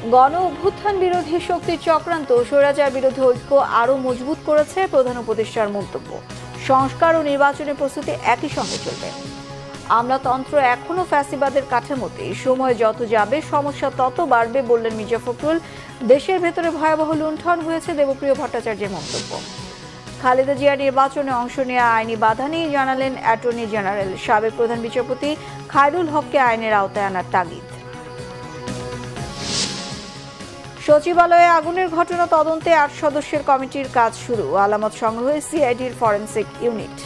গণ অভ্যুত্থান বিরোধী শক্তির চক্রান্ত স্বৈরাচার বিরোধী ঐক্য আরও মজবুত করেছে প্রধান উপদেষ্টার মন্তব্য। সংস্কার ও নির্বাচনের প্রস্তুতি একই সঙ্গে চলবে। আমলাতন্ত্র এখনো ফ্যাসিবাদের কাঠামোতে, সময় যত যাবে সমস্যা তত বাড়বে বললেন মির্জা ফখরুল। দেশের ভেতরে ভয়াবহ লুণ্ঠন হয়েছে দেবপ্রিয় ভট্টাচার্যের মন্তব্য। খালেদা জিয়া নির্বাচনে অংশ নেওয়া আইনি বাধা নিয়ে জানালেন অ্যাটর্নি জেনারেল। সাবেক প্রধান বিচারপতি খায়রুল হককে আইনের আওতায় আনার তাগিদ। সচিবালয়ে আগুনের ঘটনা তদন্তে ৮ সদস্যের কমিটির কাজ শুরু। আলামত সংগ্রহে সিআইডির ফরেনসিক ইউনিট।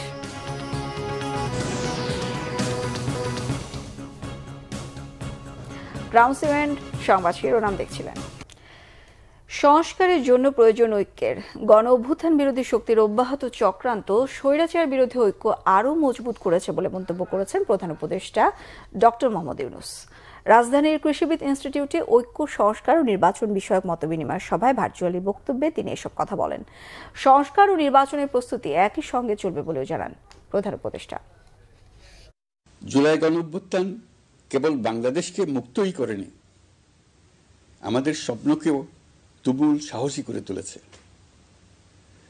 গ্রাউন্ড সিমেন্ট সংবাদ শিরোনাম দেখছিলেন। সংস্কারের জন্য প্রয়োজন ঐক্যের। গণ অভ্যুত্থান বিরোধী শক্তির অব্যাহত চক্রান্ত স্বৈরাচার বিরোধী ঐক্য আরও মজবুত করেছে বলে মন্তব্য করেছেন প্রধান উপদেষ্টা ডক্টর মোহাম্মদ ইউনূস। রাজধানীর কৃষিবিদ ইনস্টিটিউটে ঐক্য, সংস্কার ও নির্বাচন বিষয়ক মতবিনিময় সভায় ভার্চুয়ালি বক্তব্যে তিনি এসব কথা বলেন। সংস্কার ও নির্বাচনের প্রস্তুতি একই সঙ্গে চলবে বলেও জানান প্রধান উপদেষ্টা। জুলাই গণঅভ্যুত্থান কেবল বাংলাদেশকে মুক্তই করেনি, আমাদের স্বপ্নকেও তুমুল সাহসী করে তুলেছে।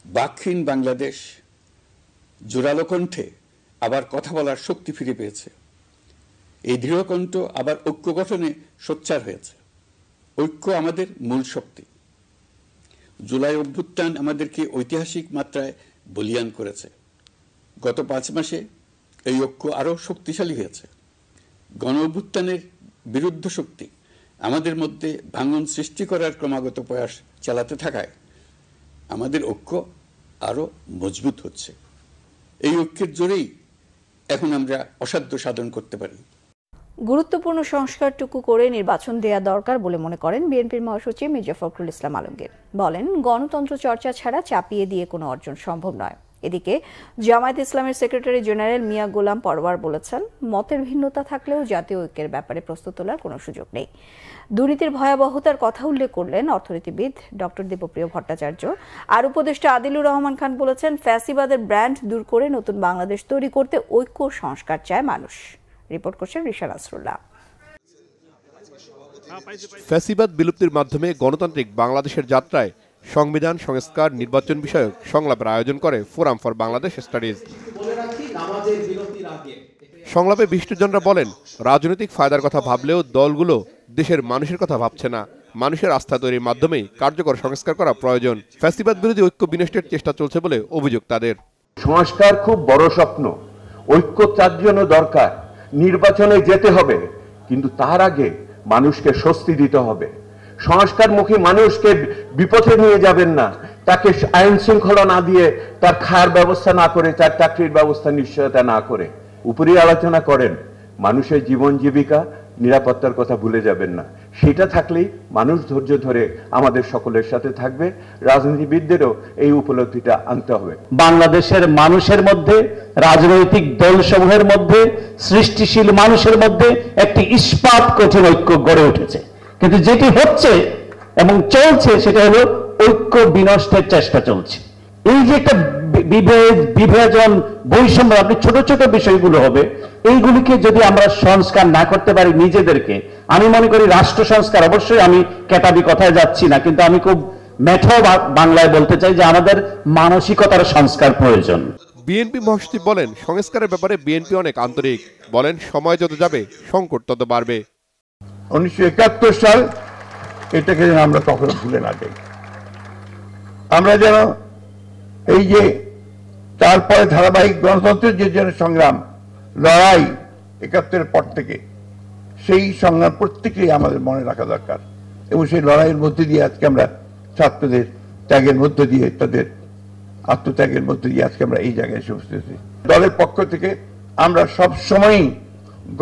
বাকহীন বাংলাদেশ জোরালো কণ্ঠে আবার কথা বলার শক্তি ফিরে পেয়েছে। এই দৃঢ়কণ্ঠ আবার ঐক্য গঠনে সোচ্চার হয়েছে। ঐক্য আমাদের মূল শক্তি। জুলাই অভ্যুত্থান আমাদেরকে ঐতিহাসিক মাত্রায় বলীয়ান করেছে। গত 5 মাসে এই ঐক্য আরও শক্তিশালী হয়েছে। গণ অভ্যুত্থানের বিরুদ্ধ শক্তি আমাদের মধ্যে ভাঙন সৃষ্টি করার ক্রমাগত প্রয়াস চালাতে থাকায় আমাদের ঐক্য আরও মজবুত হচ্ছে। এই ঐক্যের জোরেই এখন আমরা অসাধ্য সাধন করতে পারি। গুরুত্বপূর্ণ সংস্কারটুকু করে নির্বাচন দেয়া দরকার বলে মনে করেন বিএনপির মহাসচিব মির্জা ফখরুল ইসলাম আলমগীর। বলেন, গণতন্ত্র চর্চা ছাড়া চাপিয়ে দিয়ে কোনো অর্জন সম্ভব নয়। এদিকে জামায়াতে ইসলামের সেক্রেটারি জেনারেল মিয়া গোলাম পরওয়ার বলেছেন, মতের ভিন্নতা থাকলেও জাতীয় ঐক্যের ব্যাপারে প্রস্তুত তোলার কোনো সুযোগ নেই। দুর্নীতির ভয়াবহতার কথা উল্লেখ করলেন অর্থনীতিবিদ ডক্টর দেবপ্রিয় ভট্টাচার্য। আর উপদেষ্টা আদিলুর রহমান খান বলেছেন, ফ্যাসিবাদের ব্র্যান্ড দূর করে নতুন বাংলাদেশ তৈরি করতে ঐক্য সংস্কার চায় মানুষ। রিপোর্ট করছেন রিশাদ আসরুল্লাহ। ফ্যাসিবাদ বিলুপ্তির মাধ্যমে গণতান্ত্রিক বাংলাদেশের যাত্রায় সংবিধান সংস্কার, নির্বাচন বিষয়ক সংলাপের আয়োজন করে ফোরাম ফর বাংলাদেশ স্টাডিজ। সংলাপে বিশিষ্টজনরা বলেন, রাজনৈতিক ফায়দার কথা ভাবলেও দলগুলো দেশের মানুষের কথা ভাবছে না। মানুষের আস্থা তৈরির মাধ্যমেই কার্যকর সংস্কার করা প্রয়োজন। ফ্যাসিবাদ বিরোধী ঐক্য বিনষ্টের চেষ্টা চলছে বলে অভিযোগ তাদের। সংস্কার খুব বড় স্বপ্ন, ঐক্য তার জন্য দরকার। নির্বাচনে যেতে হবে, কিন্তু তার আগে মানুষকে স্বস্তি দিতে হবে। সংস্কারমুখী মানুষকে বিপথে নিয়ে যাবেন না। তাকে আইন শৃঙ্খলা না দিয়ে, তার খাওয়ার ব্যবস্থা না করে, তার চাকরির ব্যবস্থা নিশ্চয়তা না করে উপরে আলোচনা করেন। মানুষের জীবন জীবিকা, নিরাপত্তার কথা ভুলে যাবেন না। সেটা থাকলেই মানুষ ধৈর্য ধরে আমাদের সকলের সাথে থাকবে। রাজনীতিবিদদেরও এই উপলব্ধিটা আনতে হবে। বাংলাদেশের মানুষের মধ্যে, রাজনৈতিক দলসমূহের মধ্যে, সৃষ্টিশীল মানুষের মধ্যে একটি ইস্পাত কঠিন ঐক্য গড়ে উঠেছে, কিন্তু যেটি হচ্ছে এবং চলছে সেটা হলো ঐক্য বিনষ্টের চেষ্টা চলছে। এই যে একটা বিভাজন, বৈষম্য, আপনি ছোট ছোট বিষয়গুলো হবে, এইগুলিকে যদি আমরা সংস্কার না করতে পারি নিজেদেরকে, আমি মনে করি রাষ্ট্র সংস্কার, অবশ্যই আমি কেতাবি কথায় যাচ্ছি না, কিন্তু আমি খুব মেঠো বাংলায় বলতে চাই যে আমাদের মানসিকতার সংস্কার প্রয়োজন। বিএনপি মহাসচিব বলেন, সংস্কারের ব্যাপারে বিএনপি অনেক আন্তরিক। বলেন, সময় যত যাবে সংকট তত বাড়বে। 1971 সাল, এটাকে যেন আমরা কখনো ভুলে না যাই। আমরা যেন এই যে তারপরে ধারাবাহিক গণতন্ত্রের যে জন্য সংগ্রাম, লড়াই 71-এর পর থেকে, সেই সংগ্রাম প্রত্যেকেই আমাদের মনে রাখা দরকার। এবং সেই লড়াইয়ের মধ্যে দিয়ে আজকে আমরা ছাত্রদের ত্যাগের মধ্য দিয়ে, তাদের আত্মত্যাগের মধ্য দিয়ে আজকে আমরা এই জায়গায় এসে উপস্থিত হয়েছি। দলের পক্ষ থেকে আমরা সবসময়ই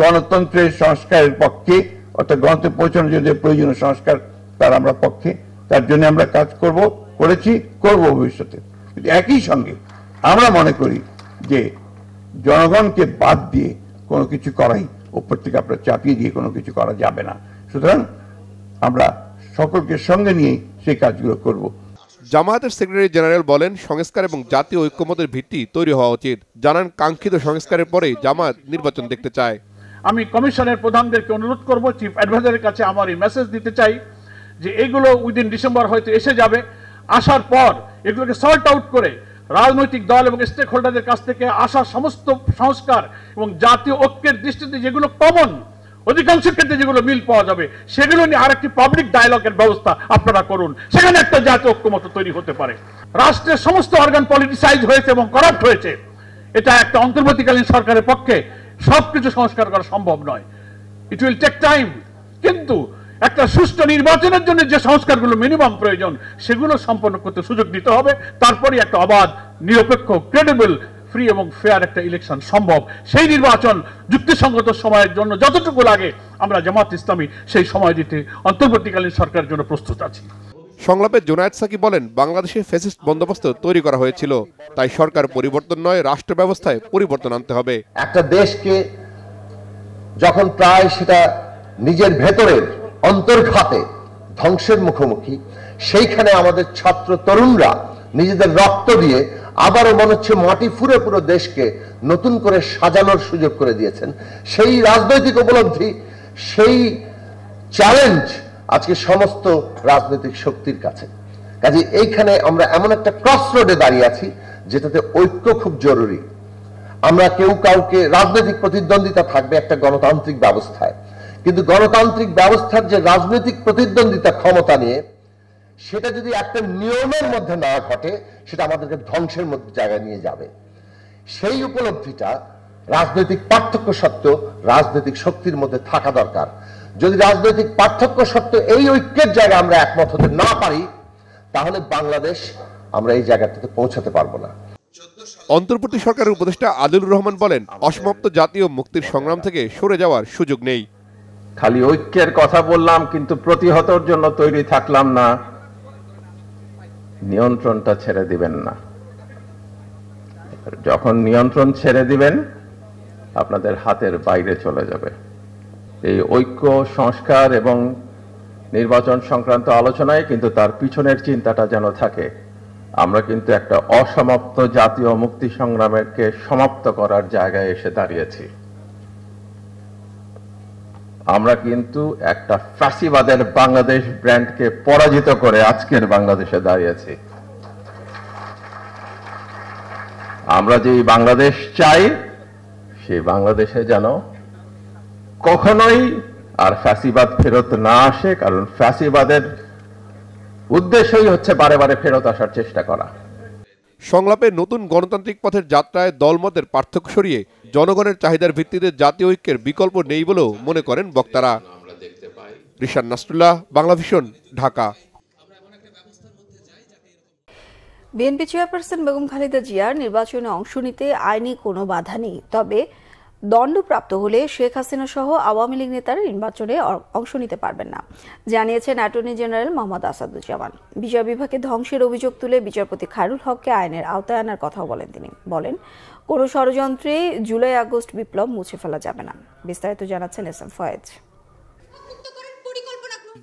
গণতন্ত্রের সংস্কারের পক্ষে, অর্থাৎ গণতন্ত্রে পৌঁছানোর জন্য প্রয়োজনীয় সংস্কার, তার আমরা পক্ষে। তার জন্য আমরা কাজ করেছি, করব ভবিষ্যতে। কিন্তু একই সঙ্গে আমরা মনে করি যে জনগণকে বাদ দিয়ে কোনো কিছু করাই, উপর থেকে আপনার চাপিয়ে দিয়ে কোনো কিছু করা যাবে না। সুতরাং আমরা সকলকে সঙ্গে নিয়ে সেই কাজগুলো করব। জামায়াতের সেক্রেটারি জেনারেল বলেন, সংস্কার এবং জাতীয় ঐক্যমতের ভিত্তি তৈরি হওয়া উচিত। জানান, কাঙ্ক্ষিত সংস্কারের পরেই জামায়াত নির্বাচন দেখতে চায়। আমি কমিশনের প্রধানদেরকে অনুরোধ করব, চিফ অ্যাডভাইজারের কাছে আমার এই মেসেজ দিতে চাই যে এগুলো উইদিন ডিসেম্বর হয়তো এসে যাবে, আসার পর এগুলোকে সর্ট আউট করে রাজনৈতিক দল এবং স্টেক হোল্ডারদের কাছ থেকে আসা সমস্ত সংস্কার এবং জাতীয় ঐক্যের দৃষ্টিতে যেগুলো কমন, অধিকাংশ ক্ষেত্রে যেগুলো মিল পাওয়া যাবে, সেগুলো নিয়ে আরেকটি পাবলিক ডায়ালগের ব্যবস্থা আপনারা করুন। সেখানে একটা জাতীয় ঐক্যমত তৈরি হতে পারে। রাষ্ট্রের সমস্ত অর্গান পলিটিসাইজ হয়েছে এবং করাপ্ট হয়েছে। এটা একটা অন্তর্বর্তীকালীন সরকারের পক্ষে সবকিছু সংস্কার করা সম্ভব নয়। It will take time. কিন্তু একটা সুষ্ঠু নির্বাচনের জন্য যে সংস্কারগুলো মিনিমাম প্রয়োজন সেগুলো সম্পন্ন করতে সুযোগ দিতে হবে। তারপরে একটা অবাধ, নিরপেক্ষ, ক্রেডিবল, ফ্রি এবং ফেয়ার একটা ইলেকশন সম্ভব। সেই নির্বাচন যুক্তিসঙ্গত সময়ের জন্য যতটুকু লাগে আমরা জামাত ইসলামী সেই সময় দিতে অন্তর্বর্তীকালীন সরকারের জন্য প্রস্তুত আছি। সংলাপে জুনায়েদ সাকি বলেন, বাংলাদেশে ফ্যাসিস্ট বন্দোবস্ত তৈরি করা হয়েছিল, তাই সরকার পরিবর্তন নয়, রাষ্ট্র ব্যবস্থায় পরিবর্তন আনতে হবে। একটা দেশকে যখন প্রায় সেটা নিজের ভেতরের অন্তর্ঘাতে ধ্বংসের মুখোমুখি, সেইখানে আমাদের ছাত্র তরুণরা নিজেদের রক্ত দিয়ে আবারও মনে হচ্ছে মাটি ফুঁড়ে পুরো দেশকে নতুন করে সাজানোর সুযোগ করে দিয়েছেন। সেই রাজনৈতিক উপলব্ধি, সেই চ্যালেঞ্জ আজকে সমস্ত রাজনৈতিক শক্তির কাছে। কাজে এইখানে আমরা এমন একটা ক্রস রোডে দাঁড়িয়ে আছি যেটাতে ঐক্য খুব জরুরি। আমরা কেউ কাউকে, রাজনৈতিক প্রতিদ্বন্দ্বিতা থাকবে একটা গণতান্ত্রিক ব্যবস্থায়, কিন্তু গণতান্ত্রিক ব্যবস্থার যে রাজনৈতিক প্রতিদ্বন্দ্বিতা ক্ষমতা নিয়ে, সেটা যদি একটা নিয়মের মধ্যে না ঘটে, সেটা আমাদেরকে ধ্বংসের মধ্যে জায়গায় নিয়ে যাবে। সেই উপলব্ধিটা রাজনৈতিক পার্থক্য সত্ত্বেও রাজনৈতিক শক্তির মধ্যে থাকা দরকার। যদি রাজনৈতিক পার্থক্য সত্ত্বেও এই ঐক্যের জায়গায় আমরা একমত হতে না পারি, তাহলে বাংলাদেশ আমরা এই জায়গাটাতে পৌঁছাতে পারবো না। অন্তর্বর্তী সরকারের উপদেষ্টা আদিলুর রহমান বলেন, অসমাপ্ত জাতীয় মুক্তির সংগ্রাম থেকে সরে যাওয়ার সুযোগ নেই। খালি ঐক্যের কথা বললাম কিন্তু প্রতিহতর জন্য তৈরি থাকলাম না। নিয়ন্ত্রণটা ছেড়ে দিবেন না। যখন নিয়ন্ত্রণ ছেড়ে দিবেন, আপনাদের হাতের বাইরে চলে যাবে। এই ঐক্য, সংস্কার এবং নির্বাচন সংক্রান্ত আলোচনায় কিন্তু তার পিছনের চিন্তাটা যেন থাকে, আমরা কিন্তু একটা অসমাপ্ত জাতীয় মুক্তি সংগ্রামকে সমাপ্ত করার জায়গায় এসে দাঁড়িয়েছি। আমরা কিন্তু একটা ফ্যাসিবাদের বাংলাদেশ ব্র্যান্ডকে পরাজিত করে আজকের বাংলাদেশে দাঁড়িয়েছি। আমরা যেই বাংলাদেশ চাই, সেই বাংলাদেশে যেন কখনোই আর ফ্যাসিবাদ ফেরত না আসে, কারণ ফ্যাসিবাদের উদ্দেশ্যই হচ্ছে বারে বারে ফেরত আসার চেষ্টা করা। সংলাপে নতুন গণতান্ত্রিক পথের যাত্রায় দলমতের পার্থক্য সরিয়ে জনগণের চাহিদার ভিত্তিতে জাতীয় ঐক্যের বিকল্প নেই বলেও মনে করেন বক্তারা। রিশান নাসরুল্লাহ, বাংলাভিশন, ঢাকা। বিএনপি চেয়ারপারসন বেগম খালেদা জিয়ার নির্বাচনে অংশ নিতে আইনি কোনো বাধা নেই, তবে দণ্ডপ্রাপ্ত হলে শেখ হাসিনা সহ আওয়ামী লীগ নেতারা নির্বাচনে অংশ নিতে পারবেন না, জানিয়েছেন অ্যাটর্নি জেনারেল মোহাম্মদ আসাদুজ্জামান। বিচার বিভাগে ধ্বংসের অভিযোগ তুলে বিচারপতি খায়রুল হককে আইনের আওতায় আনার কথাও বলেন তিনি। বলেন, কোনো ষড়যন্ত্রে জুলাই আগস্ট বিপ্লব মুছে ফেলা যাবে না। বিস্তারিত জানাচ্ছেন S M Foyez.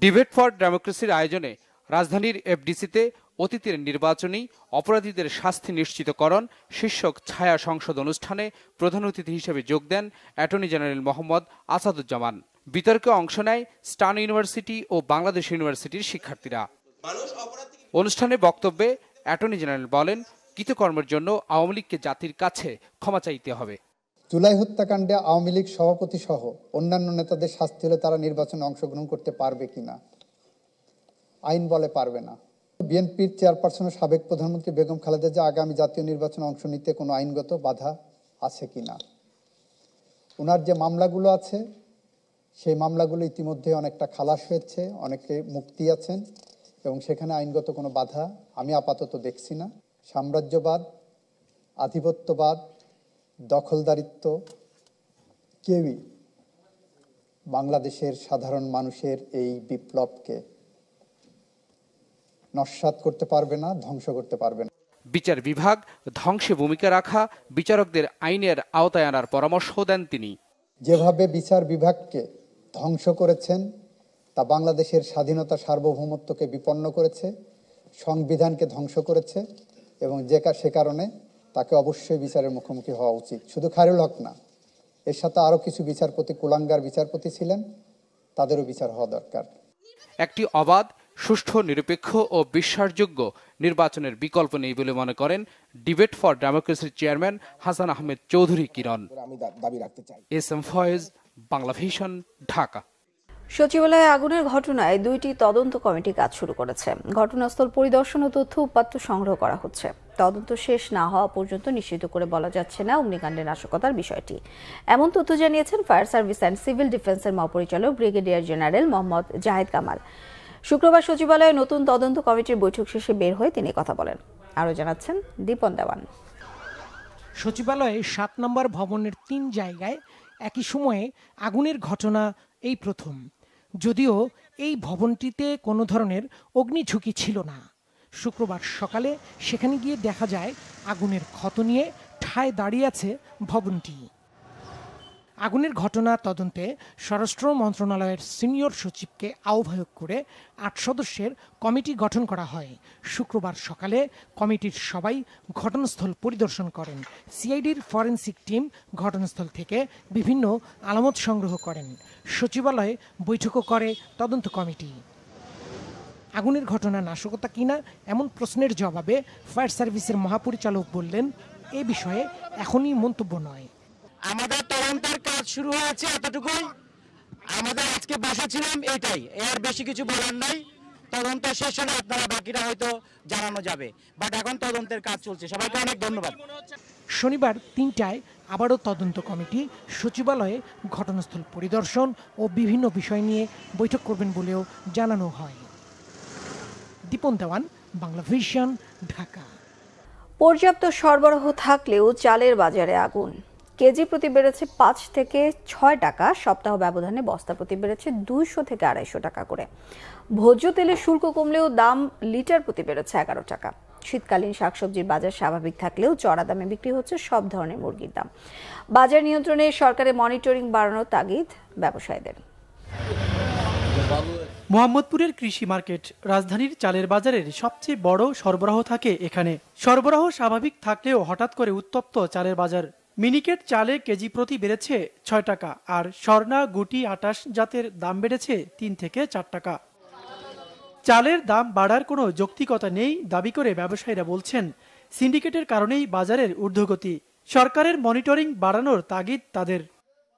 Debate for ডেমোক্রেসির আয়োজনে রাজধানীর এফডিসিতে অতীতের নির্বাচনী অপরাধীদের শাস্তি নিশ্চিতকরণ শীর্ষক ছায়া সংসদ অনুষ্ঠানে প্রধান অতিথি হিসেবে যোগ দেন অ্যাটর্নি জেনারেল মোহাম্মদ আসাদুজ্জামান। বিতর্কে অংশ নেয় স্টান ইউনিভার্সিটি ও বাংলাদেশ ইউনিভার্সিটির শিক্ষার্থীরা। অনুষ্ঠানে বক্তব্যে অ্যাটর্নি জেনারেল বলেন, কৃতকর্মের জন্য আওয়ামী লীগকে জাতির কাছে ক্ষমা চাইতে হবে। জুলাই হত্যাকাণ্ডে আওয়ামী লীগ সভাপতি সহ অন্যান্য নেতাদের শাস্তি হলে তারা নির্বাচনে অংশগ্রহণ করতে পারবে কিনা? আইন বলে পারবে না। বিএনপির চেয়ারপারসন ও সাবেক প্রধানমন্ত্রী বেগম খালেদা জিয়া আগামী জাতীয় নির্বাচনে অংশ নিতে কোনো আইনগত বাধা আছে কিনা? ওনার যে মামলাগুলো আছে, সেই মামলাগুলো ইতিমধ্যে অনেকটা খালাস হয়েছে, অনেকে মুক্তি আছেন এবং সেখানে আইনগত কোনো বাধা আমি আপাতত দেখছি না। সাম্রাজ্যবাদ, আধিপত্যবাদ, দখলদারিত্ব কেউই বাংলাদেশের সাধারণ মানুষের এই বিপ্লবকে নস্যাৎ করতে পারবে না, ধ্বংস করতে পারবে না। বিচার বিভাগ ধ্বংসে ভূমিকা রাখা বিচারকদের আইনের আওতায় আনার পরামর্শ দেন তিনি। যেভাবে বিচার বিভাগকে ধ্বংস করেছেন তা বাংলাদেশের স্বাধীনতা, সার্বভৌমত্বকে বিপন্ন করেছে, সংবিধানকে ধ্বংস করেছে এবং সে কারণে তাকে অবশ্যই বিচারের মুখোমুখি হওয়া উচিত। শুধু খায়রুল হক না, এর সাথে আরও কিছু বিচারপতি, কুলাঙ্গার বিচারপতি ছিলেন, তাদেরও বিচার হওয়া দরকার। একটি অবাধ, সুষ্ঠু, নিরপেক্ষ ও বিশ্বাসযোগ্য নির্বাচনের বিকল্প নেই বলে মনে করেন ডিবেট ফর ডেমোক্রেসির chairman Hasan Ahmed Chowdhury Kiron. S M Foyez, Bangla vision, Dhaka. সচিবালয়ে আগুনের ঘটনায় 2টি তদন্ত কমিটি কাজ শুরু করেছে। ঘটনাস্থল পরিদর্শন ও তথ্য উপাত্ত সংগ্রহ করা হচ্ছে। তদন্ত শেষ না হওয়া পর্যন্ত নিশ্চিত করে বলা যাচ্ছে না অগ্নিকাণ্ডের নাশকতার বিষয়টি, এমন তথ্য জানিয়েছেন ফায়ার সার্ভিস অ্যান্ড সিভিল ডিফেন্সের মহাপরিচালক ব্রিগেডিয়ার জেনারেল মোহাম্মদ জাহিদ কামাল। শুক্রবার সচিবালয়ে নতুন তদন্ত কমিটির বৈঠক শেষে বের হয়ে তিনি কথা বলেন। আরও জানাচ্ছেন দীপন দেওয়ান। সচিবালয়ে 7 নম্বর ভবনের 3 জায়গায় একই সময়ে আগুনের ঘটনা এই প্রথম, যদিও এই ভবনটিতে কোনো ধরনের অগ্নি ঝুঁকি ছিল না। শুক্রবার সকালে সেখানে গিয়ে দেখা যায় আগুনের ক্ষত নিয়ে ঠায় দাঁড়িয়ে আছে ভবনটি। আগুনের ঘটনা তদন্তে স্বরাষ্ট্র মন্ত্রণালয়ের সিনিয়র সচিবকে আহ্বায়ক করে 8 সদস্যের কমিটি গঠন করা হয়। শুক্রবার সকালে কমিটির সবাই ঘটনাস্থল পরিদর্শন করেন। সিআইডির ফরেনসিক টিম ঘটনাস্থল থেকে বিভিন্ন আলামত সংগ্রহ করেন। সচিবালয়ে বৈঠকও করে তদন্ত কমিটি। আগুনের ঘটনা নাশকতা কিনা এমন প্রশ্নের জবাবে ফায়ার সার্ভিসের মহাপরিচালক বললেন, এ বিষয়ে এখনই মন্তব্য নয়। আমাদের তদন্তের কাজ শুরু হয়েছে, এতটুকুই। আমাদের আজকে বসা ছিলাম এটাই, এর বেশি কিছু বলার নাই। তদন্ত শেষ হলে আপনারা বাকিরা হয়তো জানানো যাবে, বাট এখন তদন্তের কাজ চলছে। সবাইকে অনেক ধন্যবাদ। শনিবার 3টায় আবারও তদন্ত কমিটি সচিবালয়ে ঘটনাস্থল পরিদর্শন ও বিভিন্ন বিষয় নিয়ে বৈঠক করবেন বলেও জানানো হয়। দীপন দেওয়ান, বাংলা ভিশন, ঢাকা। পর্যাপ্ত সরবরাহ থাকলেও চালের বাজারে আগুন। কেজি প্রতি বেড়েছে 5 থেকে 6 টাকা, সপ্তাহ ব্যবধানে বস্তা প্রতি বেড়েছে 200 থেকে 250 টাকা করে। ভোজ্য তেলের শুল্ক কমলেও দাম লিটার প্রতি বেড়েছে 11 টাকা। শীতকালীন শাকসবজির বাজার স্বাভাবিক থাকলেও চড়া দামে বিক্রি হচ্ছে সব ধরনের মুরগির দাম। বাজার নিয়ন্ত্রণে সরকারের মনিটরিং বাড়ানোর তাগিদ ব্যবসায়ীদের। মোহাম্মদপুরের কৃষি মার্কেট রাজধানীর চালের বাজারের সবচেয়ে বড় সরবরাহ থাকে এখানে। সরবরাহ স্বাভাবিক থাকলেও হঠাৎ করে উত্তপ্ত চালের বাজার। মিনিকেট চালে কেজি প্রতি বেড়েছে 6 টাকা, আর স্বর্ণা, গুটি, 28 জাতের দাম বেড়েছে 3 থেকে 4 টাকা। চালের দাম বাড়ার কোনো যৌক্তিকতা নেই দাবি করে ব্যবসায়ীরা বলছেন, সিন্ডিকেটের কারণেই বাজারের ঊর্ধ্বগতি। সরকারের মনিটরিং বাড়ানোর তাগিদ তাদের।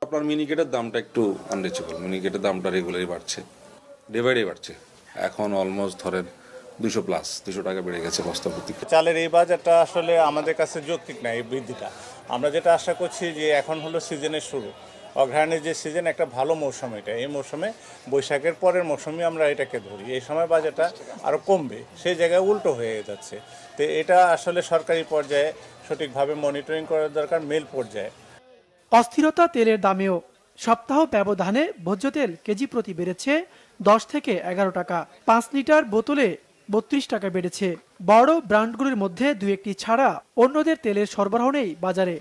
আপনার মিনিকেটের দামটা একটু আনরিচেবল, মিনিকেটের দামটা রেগুলারই বাড়ছে, ডে বাই ডে বাড়ছে। এখন অলমোস্ট ধরেন 200 টাকা বেড়ে গেছে বস্তা প্রতি। চালের এই বাজারটা আসলে আমাদের কাছে যৌক্তিক না, এই বৃদ্ধিটা। আমরা যেটা আশা করছি যে এখন হলো সিজনের শুরু, অগ্রহায়ণের যে সিজন, একটা ভালো মৌসুম এটা। এই মৌসুমে বৈশাখের পরের মৌসুমে আমরা এটাকে ধরি, এই সময় বাজারটা আরও কমবে, সেই জায়গায় উল্টো হয়ে যাচ্ছে। তো এটা আসলে সরকারি পর্যায়ে সঠিকভাবে মনিটরিং করার দরকার, মেল পর্যায়ে। অস্থিরতা তেলের দামেও। সপ্তাহ ব্যবধানে ভোজ্য তেল কেজি প্রতি বেড়েছে 10 থেকে 11 টাকা। 5 লিটার বোতলে 32 টাকা বেড়েছে। বড় ব্র্যান্ডগুলির মধ্যে 2-1টি ছাড়া অন্যদের তেলের সরবরাহ নেই বাজারে।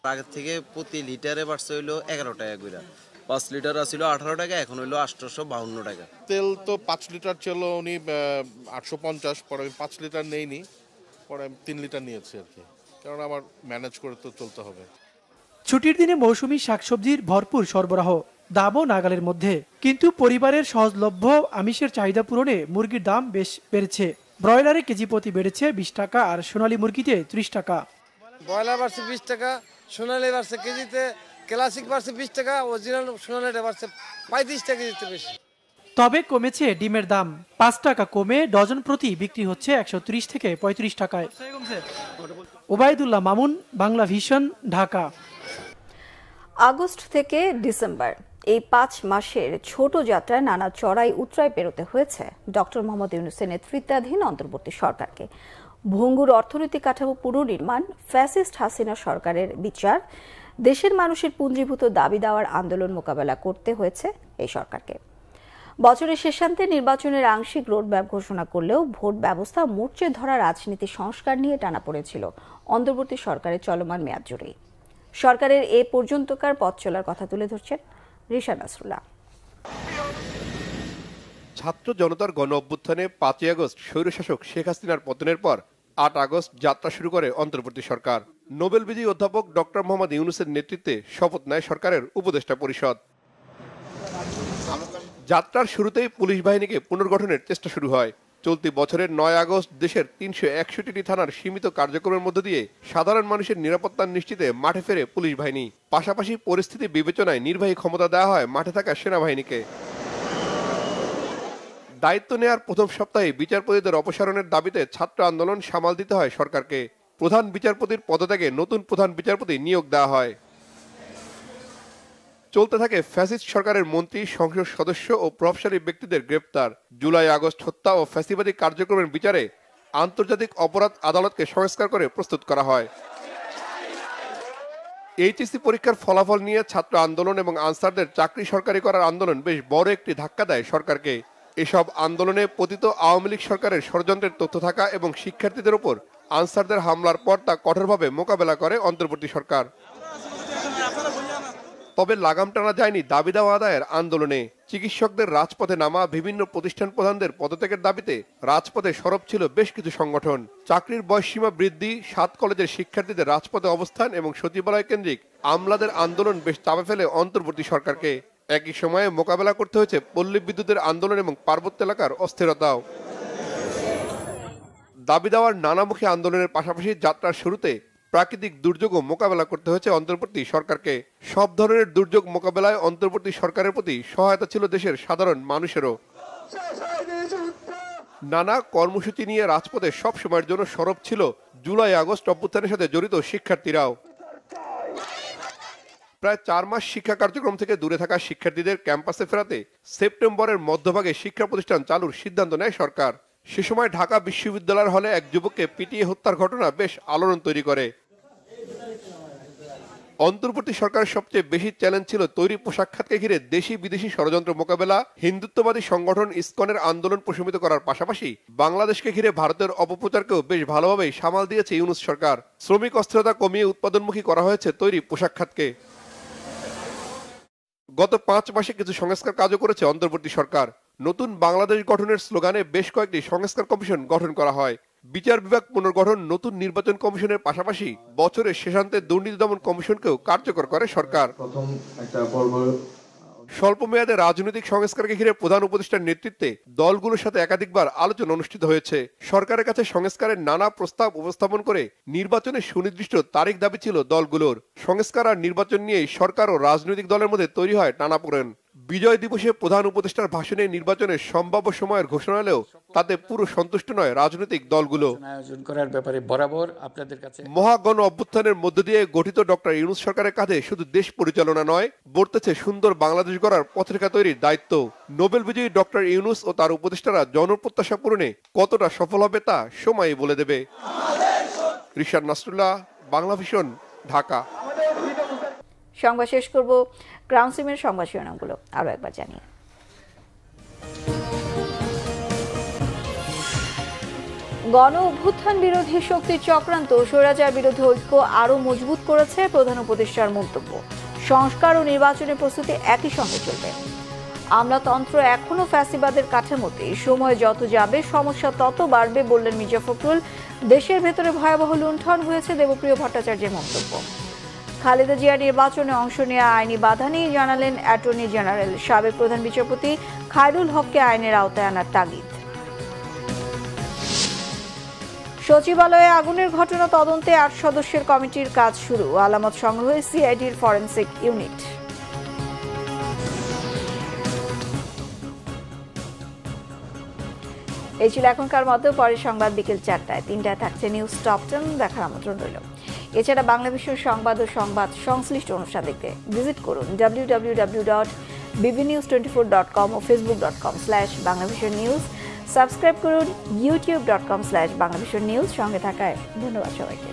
আগের থেকে প্রতি লিটারে বাড়ছে হইলো 11 টাকা করে। 5 লিটার ছিল 18 টাকা, এখন হইলো 852 টাকা। তেল তো 5 লিটার ছিল উনি 850, পরে আমি 5 লিটার নেইনি, পরে আমি 3 লিটার নিয়েছি আর কি, কারণ আমার ম্যানেজ করে তো চলতে হবে। ছুটির দিনে মৌসুমী শাকসবজির ভরপুর সরবরাহ, দামও নাগালের মধ্যে। কিন্তু পরিবারের সহজলভ্য আমিষের চাহিদা পূরণে মুরগির দাম বেশ বেড়েছে। ব্রয়লারে কেজি প্রতি বেড়েছে 20 টাকা, আর সোনালী মুরগিতে 30 টাকা। ব্রয়লার বাড়ছে 20 টাকা, সোনালী বাড়ছে কেজিতে, ক্লাসিক বাড়ছে 20 টাকা, অরিজিনাল সোনালীটা বাড়ছে 35 টাকা কেজিতে বেশি। তবে কমেছে ডিমের দাম, 5 টাকা কমে ডজন প্রতি বিক্রি হচ্ছে 130 থেকে 35 টাকায়। ওবায়দুল্লাহ মামুন, বাংলা ভিশন, ঢাকা। আগস্ট থেকে ডিসেম্বর এই 5 মাসের ছোট যাত্রায় নানা চড়াই উতরাই পেরোতে হয়েছে ডক্টর মোহাম্মদ ইউনূসের নেতৃত্বাধীন অন্তর্বর্তী সরকারকে। ভঙ্গুর অর্থনৈতিক কাঠামো পুনর্নির্মাণ, ফ্যাসিস্ট হাসিনা সরকারের বিচার, দেশের মানুষের পুঞ্জীভূত দাবি দেওয়ার আন্দোলন মোকাবেলা করতে হয়েছে এই সরকারকে। বছরের শেষান্তে নির্বাচনের আংশিক রোডম্যাপ ঘোষণা করলেও ভোট ব্যবস্থা মোর্চে ধরা রাজনীতি সংস্কার নিয়ে টানা পড়েছিল অন্তর্বর্তী সরকারের চলমান মেয়াদ জুড়েই। সরকারের এ পর্যন্তকার পথ চলার কথা তুলে ধরছেন রিশা নাসরুল্লাহ। ছাত্র জনতার গণ অভ্যুত্থানে 5 আগস্ট স্বৈরশাসক শেখ হাসিনার পতনের পর 8 আগস্ট যাত্রা শুরু করে অন্তর্বর্তী সরকার। নোবেল বিজয়ী অধ্যাপক ডক্টর মোহাম্মদ ইউনূসের নেতৃত্বে শপথ নেয় সরকারের উপদেষ্টা পরিষদ। যাত্রার শুরুতেই পুলিশ বাহিনীকে পুনর্গঠনের চেষ্টা শুরু হয়। চলতি বছরের ৯ আগস্ট দেশের ৩৬১টি থানার সীমিত কার্যক্রমের মধ্য দিয়ে সাধারণ মানুষের নিরাপত্তা নিশ্চিতে মাঠে ফেরে পুলিশ বাহিনী। পাশাপাশি পরিস্থিতি বিবেচনায় নির্বাহী ক্ষমতা দেওয়া হয় মাঠে থাকা সেনাবাহিনীকে। দায়িত্ব নেওয়ার প্রথম সপ্তাহে বিচারপতিদের অপসারণের দাবিতে ছাত্র আন্দোলন সামাল দিতে হয় সরকারকে। প্রধান বিচারপতির পদত্যাগে নতুন প্রধান বিচারপতি নিয়োগ দেওয়া হয়। চলতে থাকে ফ্যাসিস্ট সরকারের মন্ত্রী, সংসদ সদস্য ও প্রভাবশালী ব্যক্তিদের গ্রেপ্তার। জুলাই আগস্ট হত্যা ও ফ্যাসিবাদী কার্যক্রমের বিচারে আন্তর্জাতিক অপরাধ আদালতকে সংস্কার করে প্রস্তুত করা হয়। এইচএসসি পরীক্ষার ফলাফল নিয়ে ছাত্র আন্দোলন এবং আনসারদের চাকরি সরকারি করার আন্দোলন বেশ বড় একটি ধাক্কা দেয় সরকারকে। এসব আন্দোলনে পতিত আওয়ামী লীগ সরকারের ষড়যন্ত্রের তথ্য থাকা এবং শিক্ষার্থীদের উপর আনসারদের হামলার পর তা কঠোরভাবে মোকাবেলা করে অন্তর্বর্তী সরকার। তবে লাগাম টানা যায়নি দাবি দেওয়া আদায়ের আন্দোলনে। চিকিৎসকদের রাজপথে নামা, বিভিন্ন প্রতিষ্ঠান প্রধানদের পদত্যাগের দাবিতে রাজপথে সরব ছিল বেশ কিছু সংগঠন। চাকরির বয়সসীমা বৃদ্ধি, 7 কলেজের শিক্ষার্থীদের রাজপথে অবস্থান এবং সচিবালয় কেন্দ্রিক আমলাদের আন্দোলন বেশ চাপে ফেলে অন্তর্বর্তী সরকারকে। একই সময়ে মোকাবেলা করতে হয়েছে পল্লী বিদ্যুতের আন্দোলন এবং পার্বত্য এলাকার অস্থিরতাও। দাবি দেওয়ার নানামুখী আন্দোলনের পাশাপাশি যাত্রার শুরুতে প্রাকৃতিক দুর্যোগও মোকাবেলা করতে হয়েছে অন্তর্বর্তী সরকারকে। সব ধরনের দুর্যোগ মোকাবেলায় অন্তর্বর্তী সরকারের প্রতি সহায়তা ছিল দেশের সাধারণ মানুষেরও। নানা কর্মসূচি নিয়ে রাজপথে সব সময়ের জন্য সরব ছিল জুলাই আগস্ট অভ্যুত্থানের সাথে জড়িত শিক্ষার্থীরাও। প্রায় 4 মাস শিক্ষা কার্যক্রম থেকে দূরে থাকা শিক্ষার্থীদের ক্যাম্পাসে ফেরাতে সেপ্টেম্বরের মধ্যভাগে শিক্ষা প্রতিষ্ঠান চালুর সিদ্ধান্ত নেয় সরকার। সে সময় ঢাকা বিশ্ববিদ্যালয়ের হলে এক যুবককে পিটিয়ে হত্যার ঘটনা বেশ আলোড়ন তৈরি করে। অন্তর্বর্তী সরকারের সবচেয়ে বেশি চ্যালেঞ্জ ছিল তৈরি পোশাক খাতকে ঘিরে দেশি বিদেশি ষড়যন্ত্র মোকাবেলা, হিন্দুত্ববাদী সংগঠন ইসকনের আন্দোলন প্রশমিত করার পাশাপাশি বাংলাদেশকে ঘিরে ভারতের অপপ্রচারকেও বেশ ভালোভাবেই সামাল দিয়েছে ইউনূস সরকার। শ্রমিক অস্থিরতা কমিয়ে উৎপাদনমুখী করা হয়েছে তৈরি পোশাক খাতকে। গত 5 মাসে কিছু সংস্কার কাজও করেছে অন্তর্বর্তী সরকার। নতুন বাংলাদেশ গঠনের স্লোগানে বেশ কয়েকটি সংস্কার কমিশন গঠন করা হয়। বিচার বিভাগ পুনর্গঠন, নতুন নির্বাচন কমিশনের পাশাপাশি বছরের শেষান্তে দুর্নীতি দমন কমিশনকেও কার্যকর করে সরকার। স্বল্প মেয়াদে রাজনৈতিক সংস্কারকে ঘিরে প্রধান উপদেষ্টার নেতৃত্বে দলগুলোর সাথে একাধিকবার আলোচনা অনুষ্ঠিত হয়েছে। সরকারের কাছে সংস্কারের নানা প্রস্তাব উপস্থাপন করে নির্বাচনের সুনির্দিষ্ট তারিখ দাবি ছিল দলগুলোর। সংস্কার আর নির্বাচন নিয়ে সরকার ও রাজনৈতিক দলের মধ্যে তৈরি হয় টানাপোড়েন। বিজয় দিবসে প্রধান উপদেষ্টার ভাষণে নির্বাচনের সম্ভাব্য সময়ের ঘোষণা এলেও তাতে পুরো সন্তুষ্ট নয় রাজনৈতিক দলগুলো। আয়োজন করার ব্যাপারে বরাবর আপনাদের কাছে মহাগণ অভ্যুত্থানের মধ্য দিয়ে গঠিত ডক্টর ইউনূস সরকারের কাঁধে শুধু দেশ পরিচালনা নয়, বর্তেছে সুন্দর বাংলাদেশ গড়ার পথরেখা তৈরির দায়িত্ব। নোবেল বিজয়ী ডক্টর ইউনূস ও তার উপদেষ্টারা জনপ্রত্যাশা পূরণে কতটা সফল হবে তা সময়ই বলে দেবে। রিশাদ নাসরুল্লাহ, বাংলা ভিশন, ঢাকা। সংবাদ শেষ করব গ্রাউন্ড সিমের সংবাদ শিরোনামগুলো আরো একবার জানিয়ে। গণ অভ্যুত্থান বিরোধী শক্তির চক্রান্ত স্বৈরাচার বিরোধী ঐক্য আরো মজবুত করেছে প্রধান উপদেষ্টার মন্তব্য। সংস্কার ও নির্বাচনের প্রস্তুতি একই সঙ্গে চলবে। আমলাতন্ত্র এখনো ফ্যাসিবাদের কাঠামোতে, সময় যত যাবে সমস্যা তত বাড়বে বললেন মির্জা ফখরুল। দেশের ভেতরে ভয়াবহ লুণ্ঠন হয়েছে দেবপ্রিয় ভট্টাচার্যের মন্তব্য। খালেদা জিয়া নির্বাচনে অংশ নেওয়া আইনি বাধা নেই জানালেন অ্যাটর্নি জেনারেল। সাবেক প্রধান বিচারপতি খায়রুল হককে আইনের আওতায় আনার তাগিদ। সচিবালয়ে আগুনের ঘটনা তদন্তে 8 সদস্যের কমিটির কাজ শুরু। আলামত সংগ্রহে সিআইডির ফরেনসিক ইউনিট। এই ছিল এখনকার মতো। পরের সংবাদ বিকেল 4টায়। 3টায় থাকছে নিউজ টপ 10, দেখার আমন্ত্রণ রইল। এছাড়া বাংলা ভিশন সংবাদ ও সংবাদ সংশ্লিষ্ট অনুষ্ঠান দেখতে ভিজিট করুন www.bbnews24.com ও facebook.com/banglavisionnews। সাবস্ক্রাইব করুন youtube.com/banglavisionnews। সঙ্গে থাকায় ধন্যবাদ সবাইকে।